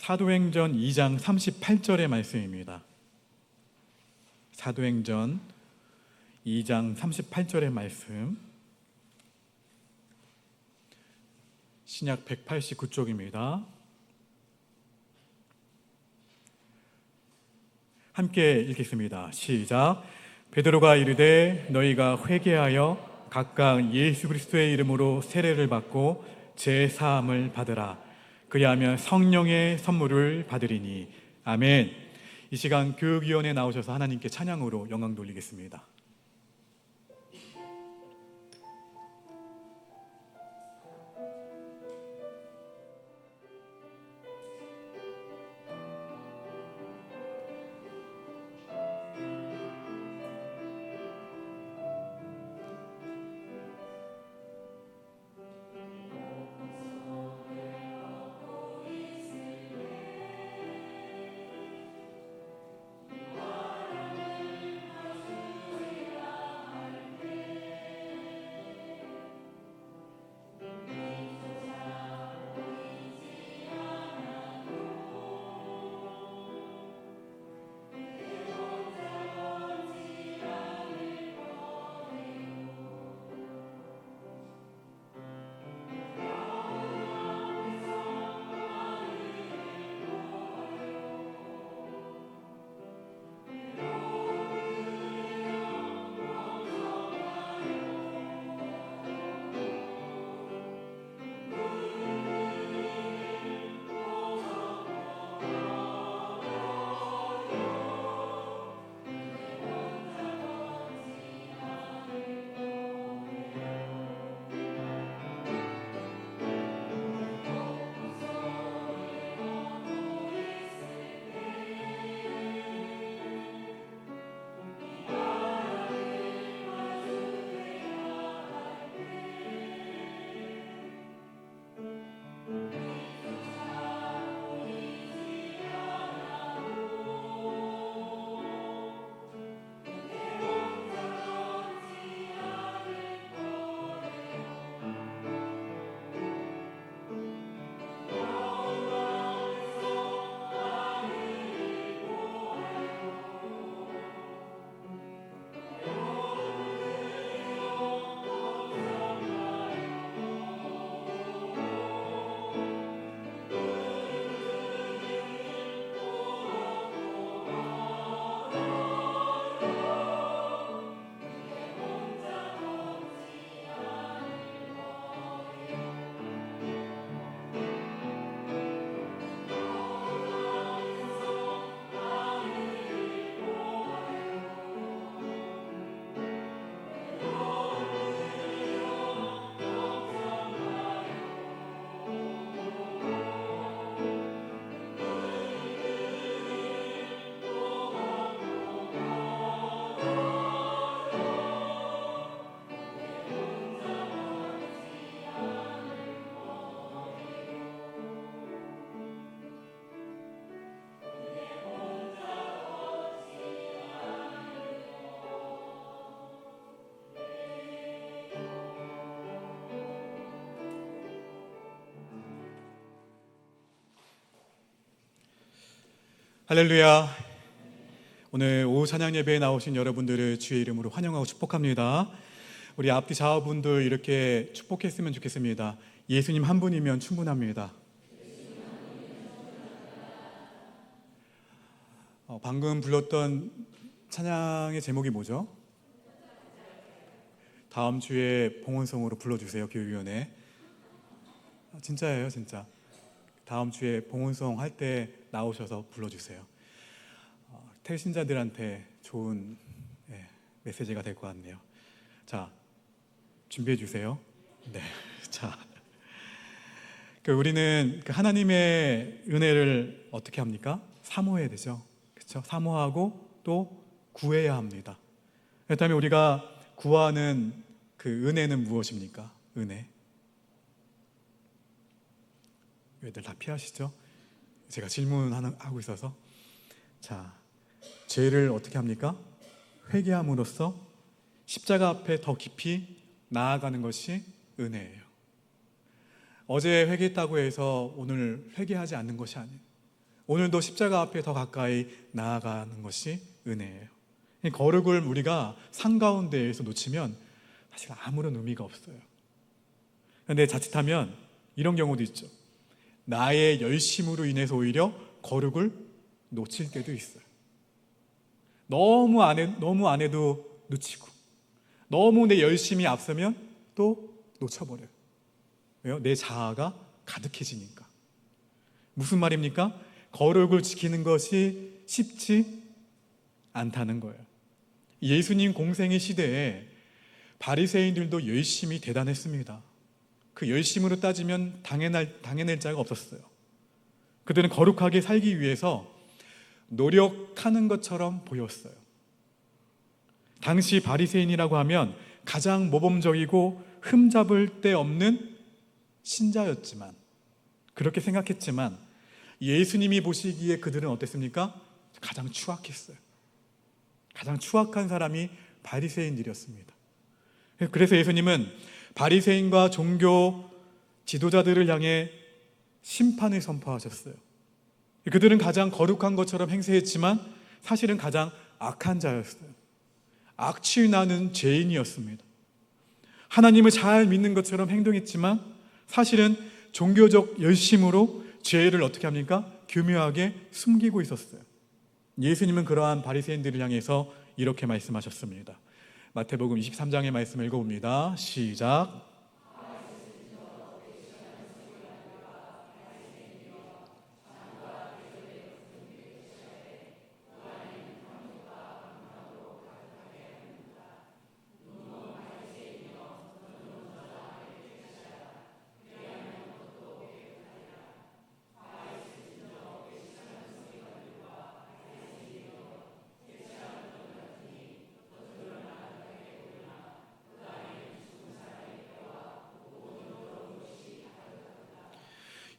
사도행전 2장 38절의 말씀입니다. 사도행전 2장 38절의 말씀, 신약 189쪽입니다. 함께 읽겠습니다. 시작. 베드로가 이르되 너희가 회개하여 각각 예수 그리스도의 이름으로 세례를 받고 제사함을 받으라. 그리하면 성령의 선물을 받으리니. 아멘. 이 시간 교육위원회에 나오셔서 하나님께 찬양으로 영광 돌리겠습니다. 할렐루야. 오늘 오후 찬양 예배에 나오신 여러분들을 주의 이름으로 환영하고 축복합니다. 우리 앞뒤 좌우분들 이렇게 축복했으면 좋겠습니다. 예수님 한 분이면 충분합니다. 방금 불렀던 찬양의 제목이 뭐죠? 다음 주에 봉헌송으로 불러주세요. 교육위원회. 진짜예요, 진짜. 다음 주에 봉헌송 할 때 나오셔서 불러주세요. 태신자들한테 좋은 메시지가 될 것 같네요. 자, 준비해 주세요. 네, 자, 우리는 하나님의 은혜를 어떻게 합니까? 사모해야 되죠. 그렇죠? 사모하고 또 구해야 합니다. 그렇다면 우리가 구하는 그 은혜는 무엇입니까? 은혜. 왜들 다 피하시죠? 제가 질문하고 있어서. 자, 죄를 어떻게 합니까? 회개함으로써 십자가 앞에 더 깊이 나아가는 것이 은혜예요. 어제 회개했다고 해서 오늘 회개하지 않는 것이 아니에요. 오늘도 십자가 앞에 더 가까이 나아가는 것이 은혜예요. 이 거룩을 우리가 산 가운데에서 놓치면 사실 아무런 의미가 없어요. 그런데 자칫하면 이런 경우도 있죠. 나의 열심으로 인해서 오히려 거룩을 놓칠 때도 있어요. 너무 안 해도 놓치고, 너무 내 열심이 앞서면 또 놓쳐버려요. 왜요? 내 자아가 가득해지니까. 무슨 말입니까? 거룩을 지키는 것이 쉽지 않다는 거예요. 예수님 공생의 시대에 바리새인들도 열심히 대단했습니다. 그 열심으로 따지면 당해낼 자가 없었어요. 그들은 거룩하게 살기 위해서 노력하는 것처럼 보였어요. 당시 바리새인이라고 하면 가장 모범적이고 흠잡을 데 없는 신자였지만, 그렇게 생각했지만 예수님이 보시기에 그들은 어땠습니까? 가장 추악했어요. 가장 추악한 사람이 바리새인들이었습니다. 그래서 예수님은 바리새인과 종교 지도자들을 향해 심판을 선포하셨어요. 그들은 가장 거룩한 것처럼 행세했지만 사실은 가장 악한 자였어요. 악취 나는 죄인이었습니다. 하나님을 잘 믿는 것처럼 행동했지만 사실은 종교적 열심으로 죄를 어떻게 합니까? 교묘하게 숨기고 있었어요. 예수님은 그러한 바리새인들을 향해서 이렇게 말씀하셨습니다. 마태복음 23장의 말씀을 읽어봅니다. 시작.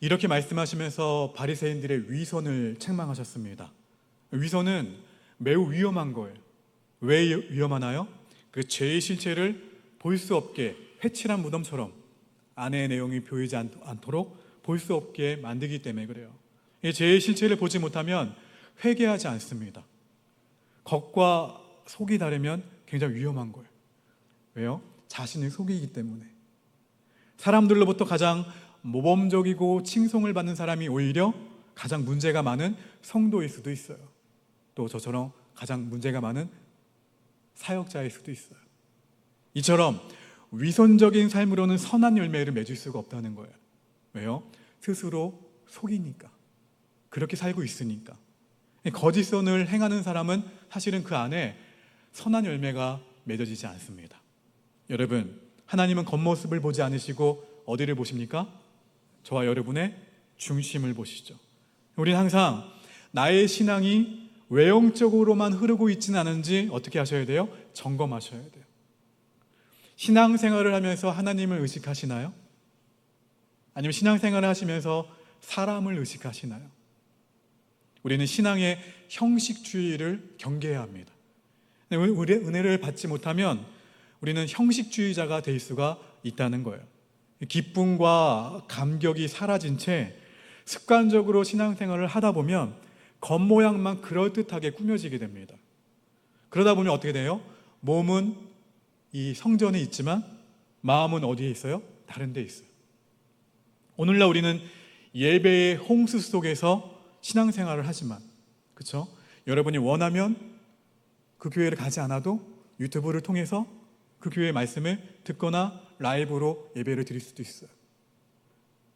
이렇게 말씀하시면서 바리새인들의 위선을 책망하셨습니다. 위선은 매우 위험한 거예요. 왜 위험하나요? 그 죄의 실체를 볼 수 없게 회칠한 무덤처럼 안의 내용이 보이지 않도록 볼 수 없게 만들기 때문에 그래요. 이 죄의 실체를 보지 못하면 회개하지 않습니다. 겉과 속이 다르면 굉장히 위험한 거예요. 왜요? 자신을 속이기 때문에. 사람들로부터 가장 모범적이고 칭송을 받는 사람이 오히려 가장 문제가 많은 성도일 수도 있어요. 또 저처럼 가장 문제가 많은 사역자일 수도 있어요. 이처럼 위선적인 삶으로는 선한 열매를 맺을 수가 없다는 거예요. 왜요? 스스로 속이니까. 그렇게 살고 있으니까. 거짓선을 행하는 사람은 사실은 그 안에 선한 열매가 맺어지지 않습니다. 여러분, 하나님은 겉모습을 보지 않으시고 어디를 보십니까? 저와 여러분의 중심을 보시죠. 우리는 항상 나의 신앙이 외형적으로만 흐르고 있지는 않은지 어떻게 하셔야 돼요? 점검하셔야 돼요. 신앙생활을 하면서 하나님을 의식하시나요? 아니면 신앙생활을 하시면서 사람을 의식하시나요? 우리는 신앙의 형식주의를 경계해야 합니다. 우리의 은혜를 받지 못하면 우리는 형식주의자가 될 수가 있다는 거예요. 기쁨과 감격이 사라진 채 습관적으로 신앙생활을 하다 보면 겉모양만 그럴듯하게 꾸며지게 됩니다. 그러다 보면 어떻게 돼요? 몸은 이 성전에 있지만 마음은 어디에 있어요? 다른 데 있어요. 오늘날 우리는 예배의 홍수 속에서 신앙생활을 하지만, 그렇죠? 여러분이 원하면 그 교회를 가지 않아도 유튜브를 통해서 그 교회의 말씀을 듣거나 라이브로 예배를 드릴 수도 있어요.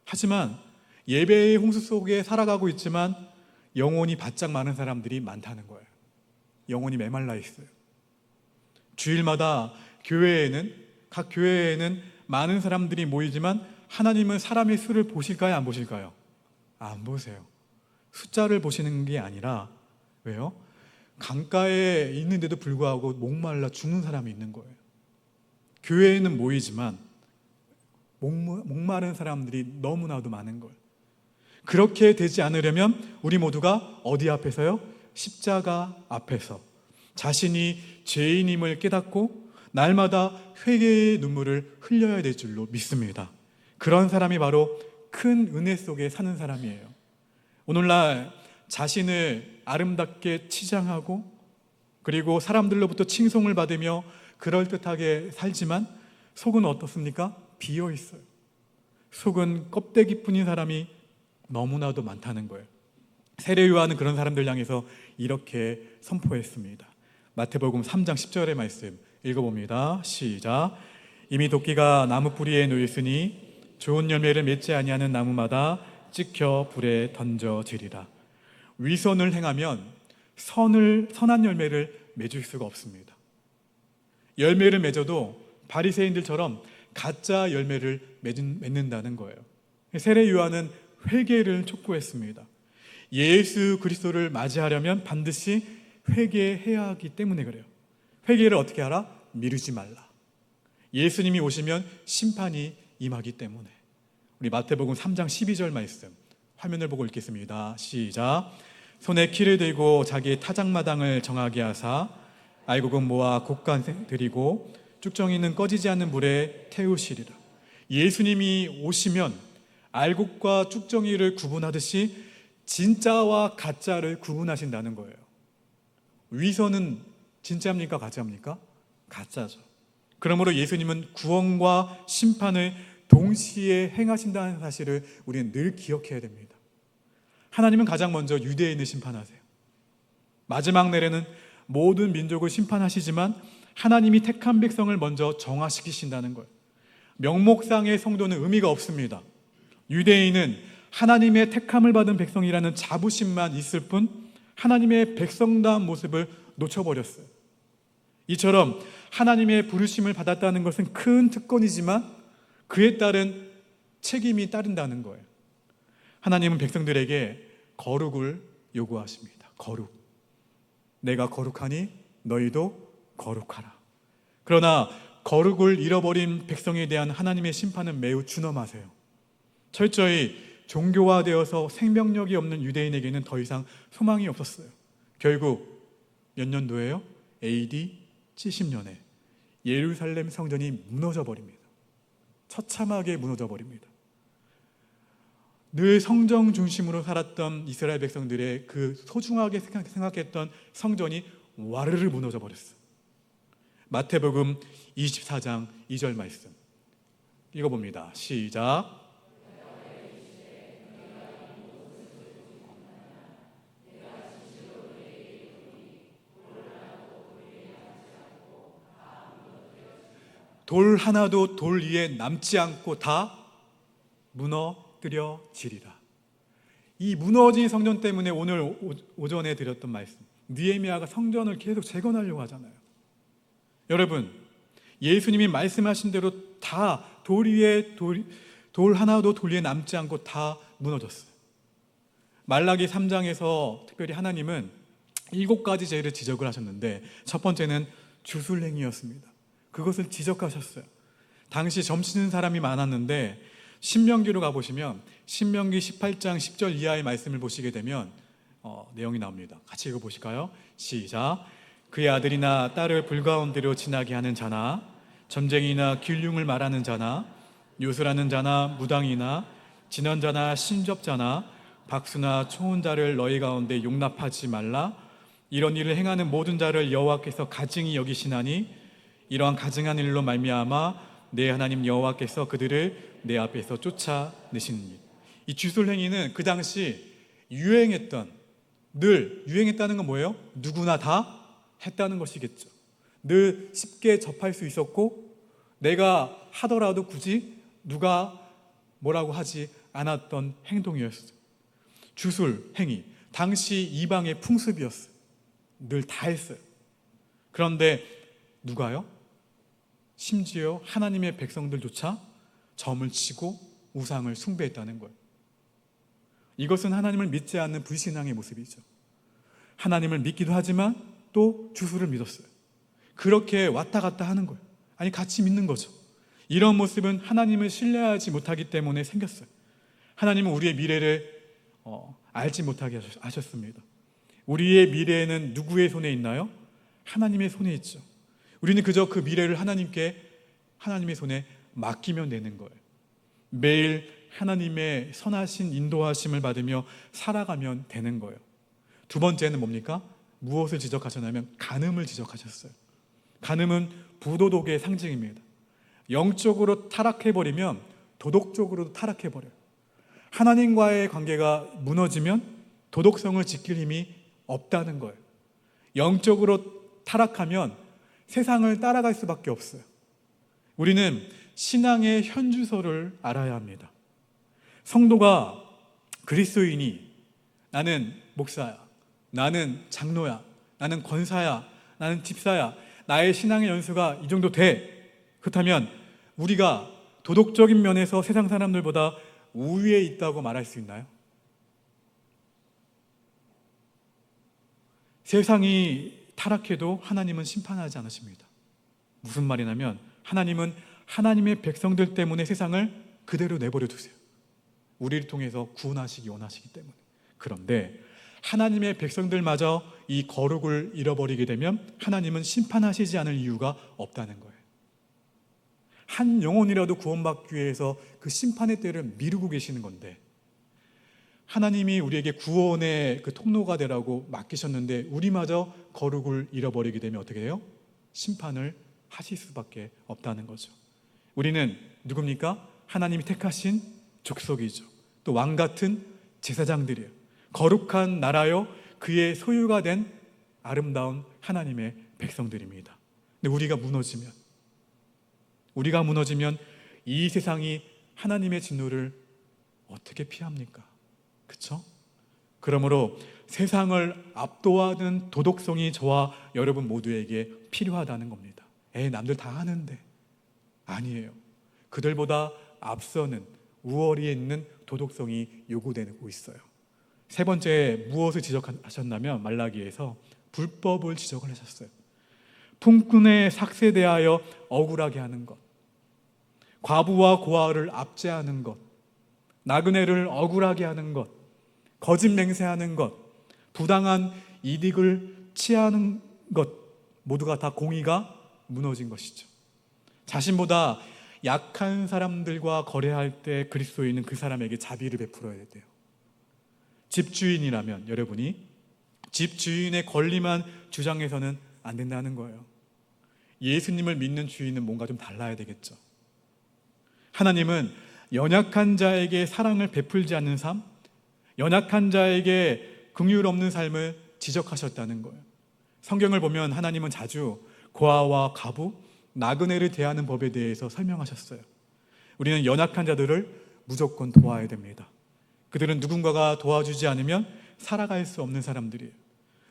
하지만 예배의 홍수 속에 살아가고 있지만 영혼이 바짝 마른 사람들이 많다는 거예요. 영혼이 메말라 있어요. 주일마다 각 교회에는 많은 사람들이 모이지만 하나님은 사람의 수를 보실까요? 안 보실까요? 안 보세요. 숫자를 보시는 게 아니라, 왜요? 강가에 있는데도 불구하고 목말라 죽는 사람이 있는 거예요. 교회에는 모이지만 목마른 사람들이 너무나도 많은 거예요. 그렇게 되지 않으려면 우리 모두가 어디 앞에서요? 십자가 앞에서 자신이 죄인임을 깨닫고 날마다 회개의 눈물을 흘려야 될 줄로 믿습니다. 그런 사람이 바로 큰 은혜 속에 사는 사람이에요. 오늘날 자신을 아름답게 치장하고 그리고 사람들로부터 칭송을 받으며 그럴듯하게 살지만 속은 어떻습니까? 비어 있어요. 속은 껍데기뿐인 사람이 너무나도 많다는 거예요. 세례 요한은 그런 사람들 향해서 이렇게 선포했습니다. 마태복음 3장 10절의 말씀 읽어봅니다. 시작. 이미 도끼가 나무 뿌리에 놓였으니 좋은 열매를 맺지 아니하는 나무마다 찍혀 불에 던져지리라. 위선을 행하면 선한 열매를 맺을 수가 없습니다. 열매를 맺어도 바리새인들처럼 가짜 열매를 맺는다는 거예요. 세례 요한은 회개를 촉구했습니다. 예수 그리스도를 맞이하려면 반드시 회개해야 하기 때문에 그래요. 회개를 어떻게 하라? 미루지 말라. 예수님이 오시면 심판이 임하기 때문에. 우리 마태복음 3장 12절 말씀 화면을 보고 읽겠습니다. 시작. 손에 키를 들고 자기의 타작마당을 정하게 하사 알곡은 모아 곡간 들이고 쭉정이는 꺼지지 않는 불에 태우시리라. 예수님이 오시면 알곡과 쭉정이를 구분하듯이 진짜와 가짜를 구분하신다는 거예요. 위선은 진짜입니까? 가짜입니까? 가짜죠. 그러므로 예수님은 구원과 심판을 동시에 행하신다는 사실을 우리는 늘 기억해야 됩니다. 하나님은 가장 먼저 유대인을 심판하세요. 마지막 날에는 모든 민족을 심판하시지만 하나님이 택한 백성을 먼저 정화시키신다는 거예요. 명목상의 성도는 의미가 없습니다. 유대인은 하나님의 택함을 받은 백성이라는 자부심만 있을 뿐 하나님의 백성다운 모습을 놓쳐버렸어요. 이처럼 하나님의 부르심을 받았다는 것은 큰 특권이지만 그에 따른 책임이 따른다는 거예요. 하나님은 백성들에게 거룩을 요구하십니다. 거룩. 내가 거룩하니 너희도 거룩하라. 그러나 거룩을 잃어버린 백성에 대한 하나님의 심판은 매우 준엄하세요. 철저히 종교화되어서 생명력이 없는 유대인에게는 더 이상 소망이 없었어요. 결국 몇 년도예요? AD 70년에 예루살렘 성전이 무너져 버립니다. 처참하게 무너져 버립니다. 늘 성정 중심으로 살았던 이스라엘 백성들의 그 소중하게 생각했던 성전이 와르르 무너져 버렸어요. 마태복음 24장 2절 말씀 읽어봅니다. 시작. 돌 하나도 돌 위에 남지 않고 다 무너뜨려지리라. 이 무너진 성전 때문에 오늘 오전에 드렸던 말씀, 느헤미야가 성전을 계속 재건하려고 하잖아요. 여러분, 예수님이 말씀하신 대로 다 돌 위에 돌 하나도 돌 위에 남지 않고 다 무너졌어요. 말라기 3장에서 특별히 하나님은 7가지 죄를 지적을 하셨는데 첫 번째는 주술행위였습니다. 그것을 지적하셨어요. 당시 점치는 사람이 많았는데 신명기로 가보시면 신명기 18장 10절 이하의 말씀을 보시게 되면 내용이 나옵니다. 같이 읽어보실까요? 시작. 그의 아들이나 딸을 불가운데로 지나게 하는 자나 점쟁이나 길흉을 말하는 자나 요술하는 자나 무당이나 진언자나 신접자나 박수나 초혼 자를 너희 가운데 용납하지 말라. 이런 일을 행하는 모든 자를 여호와께서 가증히 여기시나니 이러한 가증한 일로 말미암아 내 하나님 여호와께서 그들을 내 앞에서 쫓아내시느니. 이 주술행위는 그 당시 늘 유행했다는 건 뭐예요? 누구나 다 했다는 것이겠죠. 늘 쉽게 접할 수 있었고 내가 하더라도 굳이 누가 뭐라고 하지 않았던 행동이었어요. 주술행위, 당시 이방의 풍습이었어요. 늘 다 했어요. 그런데 누가요? 심지어 하나님의 백성들조차 점을 치고 우상을 숭배했다는 거예요. 이것은 하나님을 믿지 않는 불신앙의 모습이죠. 하나님을 믿기도 하지만 또 주술을 믿었어요. 그렇게 왔다 갔다 하는 거예요. 아니, 같이 믿는 거죠. 이런 모습은 하나님을 신뢰하지 못하기 때문에 생겼어요. 하나님은 우리의 미래를 알지 못하게 하셨습니다. 우리의 미래에는 누구의 손에 있나요? 하나님의 손에 있죠. 우리는 그저 그 미래를 하나님의 손에 맡기면 되는 거예요. 매일 하나님의 선하신 인도하심을 받으며 살아가면 되는 거예요. 두 번째는 뭡니까? 무엇을 지적하셨냐면 간음을 지적하셨어요. 간음은 부도덕의 상징입니다. 영적으로 타락해버리면 도덕적으로도 타락해버려요. 하나님과의 관계가 무너지면 도덕성을 지킬 힘이 없다는 거예요. 영적으로 타락하면 세상을 따라갈 수밖에 없어요. 우리는 신앙의 현주소를 알아야 합니다. 성도가 그리스도인이 나는 목사야, 나는 장로야, 나는 권사야, 나는 집사야, 나의 신앙의 연수가 이 정도 돼. 그렇다면 우리가 도덕적인 면에서 세상 사람들보다 우위에 있다고 말할 수 있나요? 세상이 타락해도 하나님은 심판하지 않으십니다. 무슨 말이냐면 하나님은 하나님의 백성들 때문에 세상을 그대로 내버려 두세요. 우리를 통해서 구원하시기 원하시기 때문에. 그런데 하나님의 백성들마저 이 거룩을 잃어버리게 되면 하나님은 심판하시지 않을 이유가 없다는 거예요. 한 영혼이라도 구원받기 위해서 그 심판의 때를 미루고 계시는 건데, 하나님이 우리에게 구원의 그 통로가 되라고 맡기셨는데 우리마저 거룩을 잃어버리게 되면 어떻게 돼요? 심판을 하실 수밖에 없다는 거죠. 우리는 누굽니까? 하나님이 택하신 족속이죠. 또 왕같은 제사장들이에요. 거룩한 나라요, 그의 소유가 된 아름다운 하나님의 백성들입니다. 근데 우리가 무너지면 이 세상이 하나님의 진노를 어떻게 피합니까? 그렇죠? 그러므로 세상을 압도하는 도덕성이 저와 여러분 모두에게 필요하다는 겁니다. 남들 다 하는데. 아니에요. 그들보다 앞서는 우월에 있는 도덕성이 요구되고 있어요. 세 번째, 무엇을 지적하셨냐면 말라기에서 불법을 지적을 하셨어요. 품꾼의 삭세에 대하여 억울하게 하는 것, 과부와 고아를 압제하는 것, 나그네를 억울하게 하는 것, 거짓 맹세하는 것, 부당한 이득을 취하는 것, 모두가 다 공의가 무너진 것이죠. 자신보다 약한 사람들과 거래할 때 그리스도인은 그 사람에게 자비를 베풀어야 돼요. 집주인이라면 여러분이 집주인의 권리만 주장해서는 안 된다는 거예요. 예수님을 믿는 주인은 뭔가 좀 달라야 되겠죠. 하나님은 연약한 자에게 사랑을 베풀지 않는 삶, 연약한 자에게 긍휼 없는 삶을 지적하셨다는 거예요. 성경을 보면 하나님은 자주 고아와 과부, 나그네를 대하는 법에 대해서 설명하셨어요. 우리는 연약한 자들을 무조건 도와야 됩니다. 그들은 누군가가 도와주지 않으면 살아갈 수 없는 사람들이에요.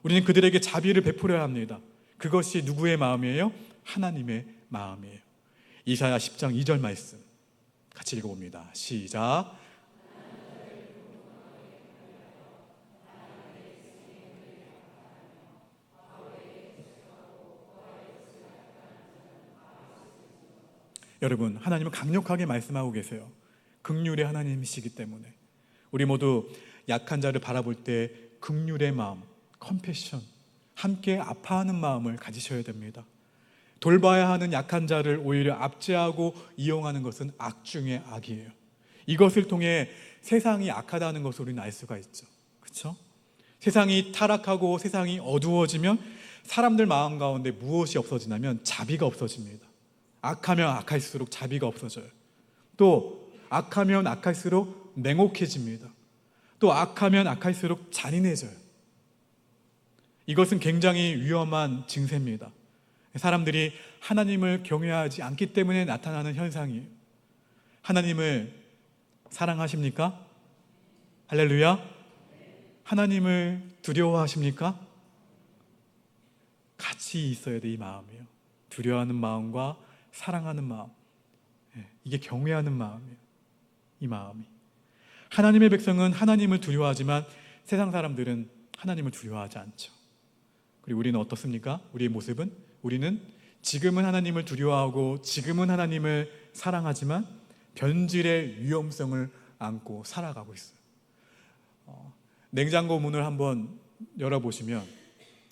우리는 그들에게 자비를 베풀어야 합니다. 그것이 누구의 마음이에요? 하나님의 마음이에요. 이사야 10장 2절 말씀 같이 읽어봅니다. 시작. 여러분, 하나님은 강력하게 말씀하고 계세요. 긍휼의 하나님이시기 때문에 우리 모두 약한 자를 바라볼 때 긍휼의 마음, 컴패션, 함께 아파하는 마음을 가지셔야 됩니다. 돌봐야 하는 약한 자를 오히려 압제하고 이용하는 것은 악 중의 악이에요. 이것을 통해 세상이 악하다는 것을 우리는 알 수가 있죠. 그렇죠? 세상이 타락하고 세상이 어두워지면 사람들 마음 가운데 무엇이 없어지냐면 자비가 없어집니다. 악하면 악할수록 자비가 없어져요. 또 악하면 악할수록 냉혹해집니다. 또 악하면 악할수록 잔인해져요. 이것은 굉장히 위험한 증세입니다. 사람들이 하나님을 경외하지 않기 때문에 나타나는 현상이에요. 하나님을 사랑하십니까? 할렐루야. 하나님을 두려워하십니까? 같이 있어야 돼. 이 마음이에요. 두려워하는 마음과 사랑하는 마음, 이게 경외하는 마음이에요. 이 마음이. 하나님의 백성은 하나님을 두려워하지만 세상 사람들은 하나님을 두려워하지 않죠. 그리고 우리는 어떻습니까? 우리의 모습은, 우리는 지금은 하나님을 두려워하고 지금은 하나님을 사랑하지만 변질의 위험성을 안고 살아가고 있어요. 냉장고 문을 한번 열어보시면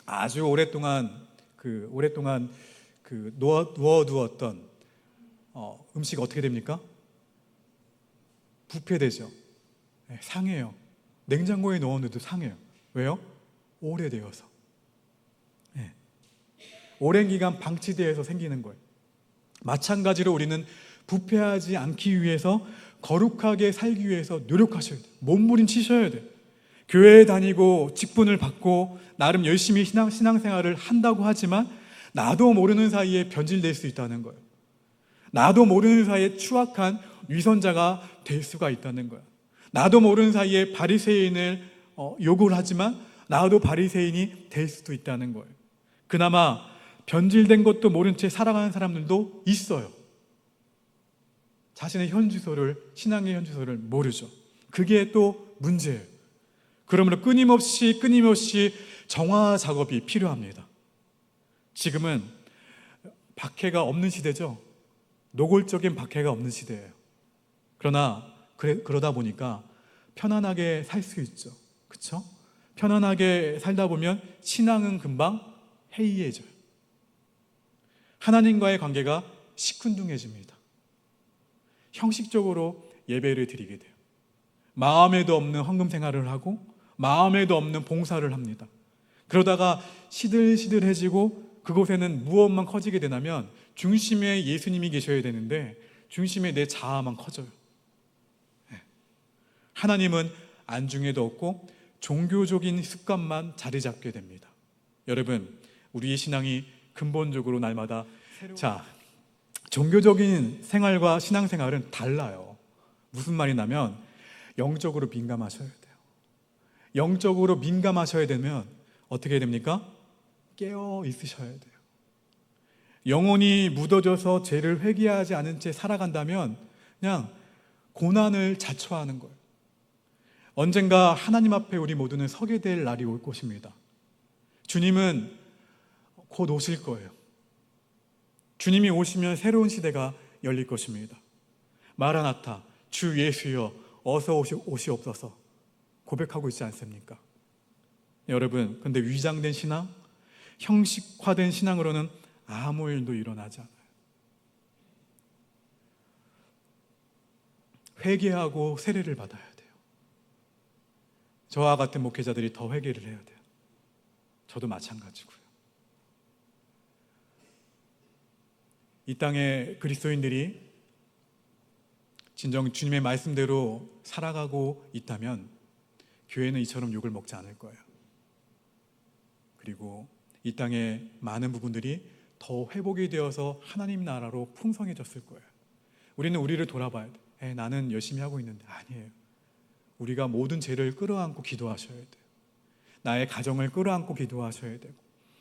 아주 오랫동안 놓아두었던 음식 어떻게 됩니까? 부패되죠. 상해요. 냉장고에 넣었는데도 상해요. 왜요? 오래되어서, 오랜 기간 방치되어서 생기는 거예요. 마찬가지로 우리는 부패하지 않기 위해서, 거룩하게 살기 위해서 노력하셔야 돼요. 몸부림치셔야 돼요. 교회에 다니고 직분을 받고 나름 열심히 신앙생활을 한다고 하지만 나도 모르는 사이에 변질될 수 있다는 거예요. 나도 모르는 사이에 추악한 위선자가 될 수가 있다는 거예요. 나도 모르는 사이에 바리새인을 요구를 하지만 나도 바리새인이 될 수도 있다는 거예요. 그나마 변질된 것도 모른 채 살아가는 사람들도 있어요. 자신의 현주소를, 신앙의 현주소를 모르죠. 그게 또 문제예요. 그러므로 끊임없이 정화 작업이 필요합니다. 지금은 박해가 없는 시대죠. 노골적인 박해가 없는 시대예요. 그러나 그러다 보니까 편안하게 살 수 있죠. 그렇죠? 편안하게 살다 보면 신앙은 금방 해이해져요. 하나님과의 관계가 시큰둥해집니다. 형식적으로 예배를 드리게 돼요. 마음에도 없는 헌금 생활을 하고 마음에도 없는 봉사를 합니다. 그러다가 시들시들해지고 그곳에는 무엇만 커지게 되냐면 중심에 예수님이 계셔야 되는데 중심에 내 자아만 커져요. 하나님은 안중에도 없고 종교적인 습관만 자리 잡게 됩니다. 여러분, 우리의 신앙이 근본적으로 날마다 종교적인 생활과 신앙생활은 달라요. 무슨 말이냐면 영적으로 민감하셔야 돼요. 영적으로 민감하셔야 되면 어떻게 됩니까? 깨어 있으셔야 돼요. 영혼이 묻어져서 죄를 회개하지 않은 채 살아간다면 그냥 고난을 자초하는 거예요. 언젠가 하나님 앞에 우리 모두는 서게 될 날이 올 것입니다. 주님은 곧 오실 거예요. 주님이 오시면 새로운 시대가 열릴 것입니다. 마라나타, 주 예수여 어서 오시옵소서 고백하고 있지 않습니까? 여러분, 근데 위장된 신앙, 형식화된 신앙으로는 아무 일도 일어나지 않아요. 회개하고 세례를 받아야 돼요. 저와 같은 목회자들이 더 회개를 해야 돼요. 저도 마찬가지고요. 이 땅의 그리스도인들이 진정 주님의 말씀대로 살아가고 있다면 교회는 이처럼 욕을 먹지 않을 거예요. 그리고 이 땅의 많은 부분들이 더 회복이 되어서 하나님 나라로 풍성해졌을 거예요. 우리는 우리를 돌아봐야 돼. 나는 열심히 하고 있는데. 아니에요. 우리가 모든 죄를 끌어안고 기도하셔야 돼요. 나의 가정을 끌어안고 기도하셔야 되고,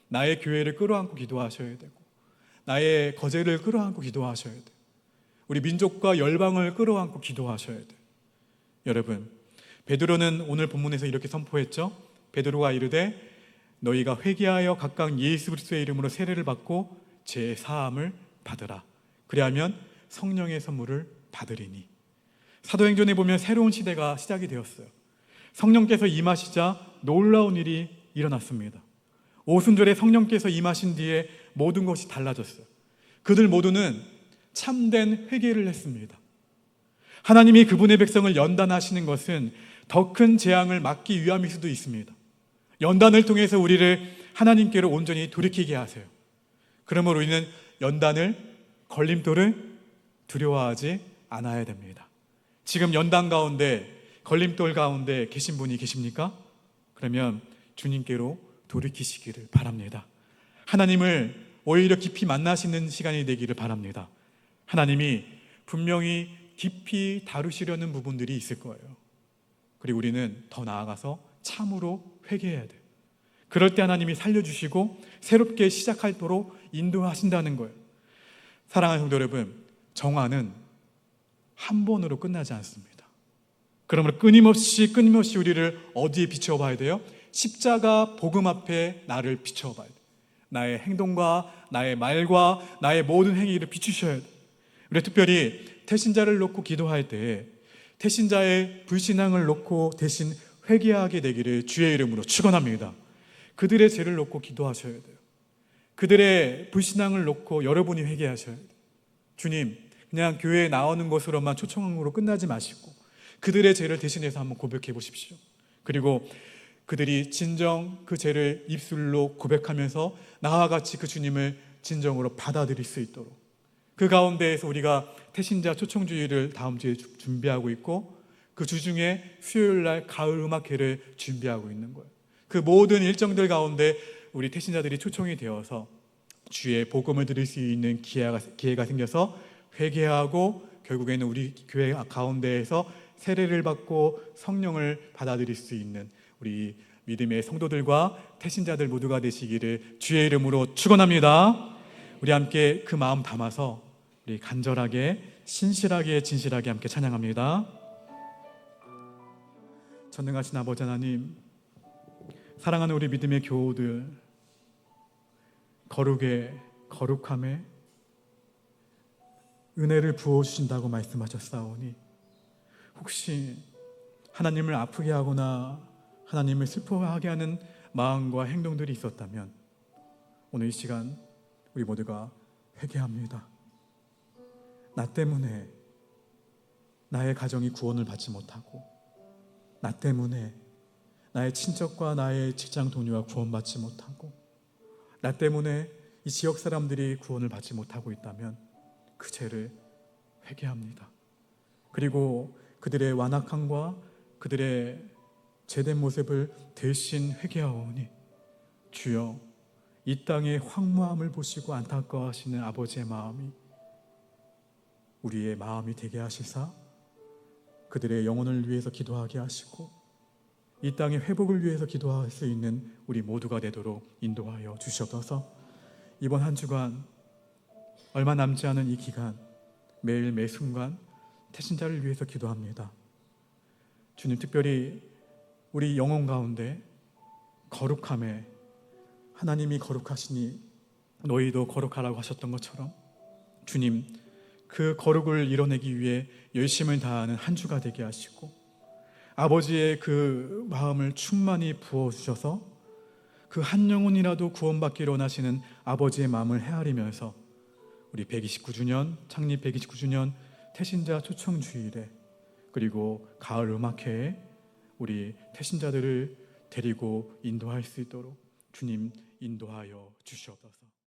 나의 교회를 끌어안고 기도하셔야 되고, 나의 거제를 끌어안고 기도하셔야 돼요. 우리 민족과 열방을 끌어안고 기도하셔야 돼요. 여러분, 베드로는 오늘 본문에서 이렇게 선포했죠. 베드로가 이르되 너희가 회개하여 각각 예수 그리스도의 이름으로 세례를 받고 죄 사함을 받으라. 그리하면 성령의 선물을 받으리니. 사도행전에 보면 새로운 시대가 시작이 되었어요. 성령께서 임하시자 놀라운 일이 일어났습니다. 오순절에 성령께서 임하신 뒤에 모든 것이 달라졌어요. 그들 모두는 참된 회개를 했습니다. 하나님이 그분의 백성을 연단하시는 것은 더 큰 재앙을 막기 위함일 수도 있습니다. 연단을 통해서 우리를 하나님께로 온전히 돌이키게 하세요. 그러므로 우리는 연단을, 걸림돌을 두려워하지 않아야 됩니다. 지금 연단 가운데, 걸림돌 가운데 계신 분이 계십니까? 그러면 주님께로 돌이키시기를 바랍니다. 하나님을 오히려 깊이 만나시는 시간이 되기를 바랍니다. 하나님이 분명히 깊이 다루시려는 부분들이 있을 거예요. 그리고 우리는 더 나아가서 참으로 회개해야 돼요. 그럴 때 하나님이 살려주시고 새롭게 시작하도록 인도하신다는 거예요. 사랑하는 성도 여러분, 정화는 한 번으로 끝나지 않습니다. 그러므로 끊임없이 우리를 어디에 비춰봐야 돼요? 십자가 복음 앞에 나를 비춰봐야 돼요. 나의 행동과 나의 말과 나의 모든 행위를 비추셔야 돼요. 우리 특별히 태신자를 놓고 기도할 때 태신자의 불신앙을 놓고 대신 회개하게 되기를 주의 이름으로 축원합니다. 그들의 죄를 놓고 기도하셔야 돼요. 그들의 불신앙을 놓고 여러분이 회개하셔야 돼요. 주님, 그냥 교회에 나오는 것으로만 초청으로 끝나지 마시고 그들의 죄를 대신해서 한번 고백해 보십시오. 그리고 그들이 진정 그 죄를 입술로 고백하면서 나와 같이 그 주님을 진정으로 받아들일 수 있도록, 그 가운데에서 우리가 태신자 초청주의를 다음 주에 준비하고 있고, 그 주중에 수요일날 가을 음악회를 준비하고 있는 거예요. 그 모든 일정들 가운데 우리 태신자들이 초청이 되어서 주의 복음을 들을 수 있는 기회가 생겨서 회개하고 결국에는 우리 교회 가운데에서 세례를 받고 성령을 받아들일 수 있는 우리 믿음의 성도들과 태신자들 모두가 되시기를 주의 이름으로 축원합니다. 우리 함께 그 마음 담아서 우리 간절하게 신실하게 진실하게 함께 찬양합니다. 전능하신 아버지 하나님, 사랑하는 우리 믿음의 교우들, 거룩에 거룩함에 은혜를 부어주신다고 말씀하셨사오니, 혹시 하나님을 아프게 하거나 하나님을 슬퍼하게 하는 마음과 행동들이 있었다면 오늘 이 시간 우리 모두가 회개합니다. 나 때문에 나의 가정이 구원을 받지 못하고, 나 때문에 나의 친척과 나의 직장 동료가 구원받지 못하고, 나 때문에 이 지역 사람들이 구원을 받지 못하고 있다면 그 죄를 회개합니다. 그리고 그들의 완악함과 그들의 죄된 모습을 대신 회개하오니, 주여, 이 땅의 황무함을 보시고 안타까워하시는 아버지의 마음이 우리의 마음이 되게 하시사 그들의 영혼을 위해서 기도하게 하시고 이 땅의 회복을 위해서 기도할 수 있는 우리 모두가 되도록 인도하여 주시옵소서. 이번 한 주간, 얼마 남지 않은 이 기간, 매일 매 순간 태신자를 위해서 기도합니다. 주님, 특별히 우리 영혼 가운데 거룩함에, 하나님이 거룩하시니 너희도 거룩하라고 하셨던 것처럼 주님, 그 거룩을 이뤄내기 위해 열심을 다하는 한 주가 되게 하시고, 아버지의 그 마음을 충만히 부어주셔서 그 한 영혼이라도 구원받기를 원하시는 아버지의 마음을 헤아리면서 우리 129주년, 창립 129주년 태신자 초청주일에, 그리고 가을 음악회에 우리 태신자들을 데리고 인도할 수 있도록 주님 인도하여 주시옵소서.